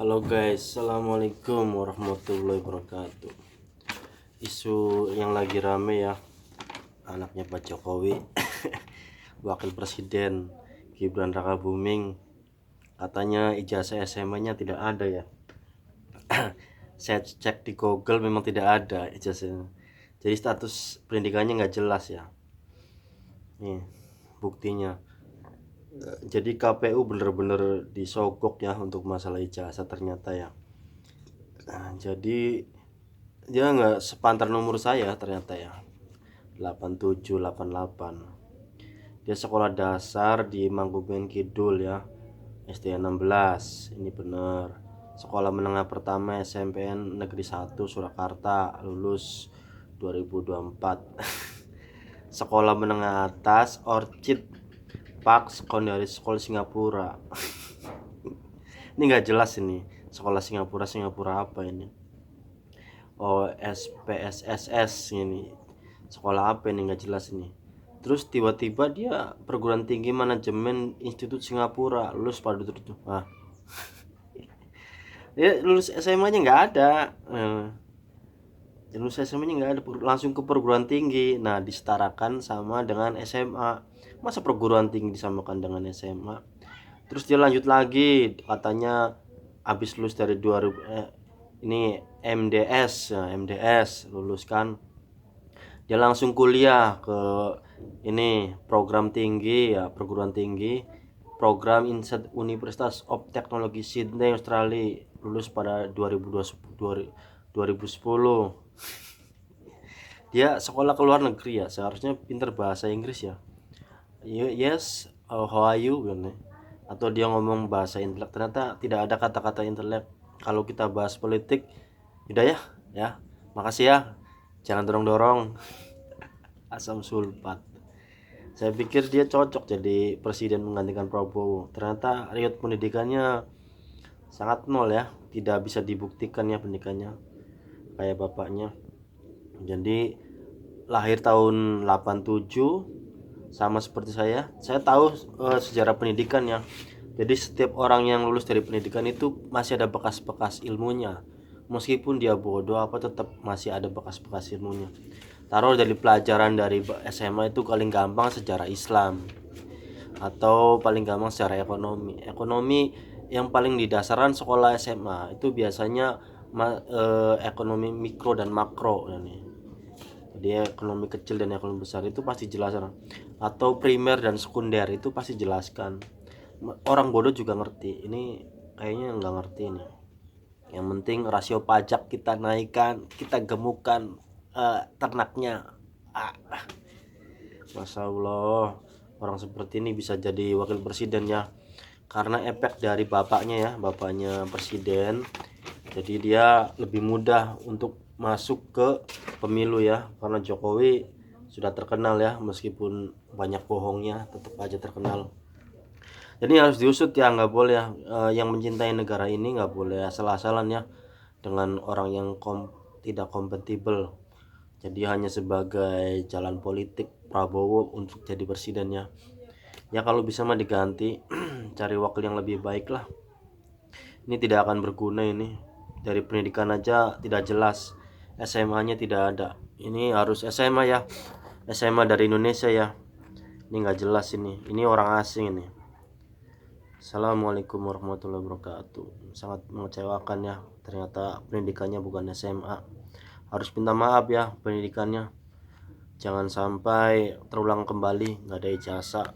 Halo guys, assalamualaikum warahmatullahi wabarakatuh. Isu yang lagi rame ya, anaknya Pak Jokowi, wakil presiden Gibran Rakabuming, katanya ijazah SMA-nya tidak ada ya. Saya cek di Google memang tidak ada ijazahnya. Jadi status pendidikannya nggak jelas ya. Nih buktinya. Jadi KPU bener-bener disogok ya untuk masalah ijazah ternyata ya. Nah, jadi dia nggak sepantar nomor saya ternyata ya, 8788. Dia sekolah dasar di Mangkuben Kidul ya, SD 16. Ini bener. Sekolah menengah pertama SMPN Negeri 1 Surakarta, lulus 2024. Sekolah menengah atas Orchid Park Secondary School Singapura. Ini nggak jelas ini, sekolah Singapura apa ini? OSPSSS ini, sekolah apa ini, nggak jelas ini. Terus tiba-tiba dia perguruan tinggi manajemen Institut Singapura, lulus pada itu. Dia lulus SMA-nya nggak ada. Lulus SMA-nya nggak ada, langsung ke perguruan tinggi. Nah, disetarakan sama dengan SMA. Masa perguruan tinggi disamakan dengan SMA? Terus dia lanjut lagi, katanya habis lulus dari 2000 ini MDS ya, MDS lulus kan, dia langsung kuliah ke ini program tinggi ya, perguruan tinggi, program Insight Universitas of Technology Sydney Australia, lulus pada 2010. Dia sekolah ke luar negeri ya, seharusnya pinter bahasa Inggris ya. Yes, how are you gitu. Atau dia ngomong bahasa intelek, ternyata tidak ada kata-kata intelek. Kalau kita bahas politik, udah ya, makasih ya, jangan dorong-dorong. Asam sulfat. Saya pikir dia cocok jadi presiden menggantikan Prabowo, ternyata riwayat pendidikannya sangat nol ya, tidak bisa dibuktikan ya pendidikannya kayak bapaknya. Jadi lahir tahun 87, sama seperti saya tahu sejarah pendidikan ya. Jadi setiap orang yang lulus dari pendidikan itu masih ada bekas-bekas ilmunya, meskipun dia bodoh apa tetap masih ada bekas-bekas ilmunya. Taruh dari pelajaran dari SMA itu paling gampang sejarah Islam, atau paling gampang secara ekonomi yang paling didasarkan sekolah SMA itu biasanya ekonomi mikro dan makro nih. Jadi ekonomi kecil dan ekonomi besar itu pasti jelaskan, atau primer dan sekunder itu pasti jelaskan. Orang bodoh juga ngerti, ini kayaknya nggak ngerti ini. Yang penting rasio pajak kita naikkan, kita gemukkan ternaknya. Masya Allah, orang seperti ini bisa jadi wakil presiden ya, karena efek dari bapaknya presiden. Jadi dia lebih mudah untuk masuk ke pemilu ya, karena Jokowi sudah terkenal ya, meskipun banyak bohongnya tetap aja terkenal. Jadi harus diusut ya, nggak boleh ya, yang mencintai negara ini nggak boleh asal-asalan ya dengan orang yang tidak kompatibel. Jadi hanya sebagai jalan politik Prabowo untuk jadi presiden ya. Ya kalau bisa mah diganti, cari wakil yang lebih baik lah. Ini tidak akan berguna ini. Dari pendidikan aja tidak jelas, SMA-nya tidak ada. Ini harus SMA ya, SMA dari Indonesia ya. Ini nggak jelas ini orang asing ini. Assalamualaikum warahmatullahi wabarakatuh. Sangat mengecewakan ya, ternyata pendidikannya bukan SMA. Harus minta maaf ya pendidikannya, jangan sampai terulang kembali nggak ada ijazah.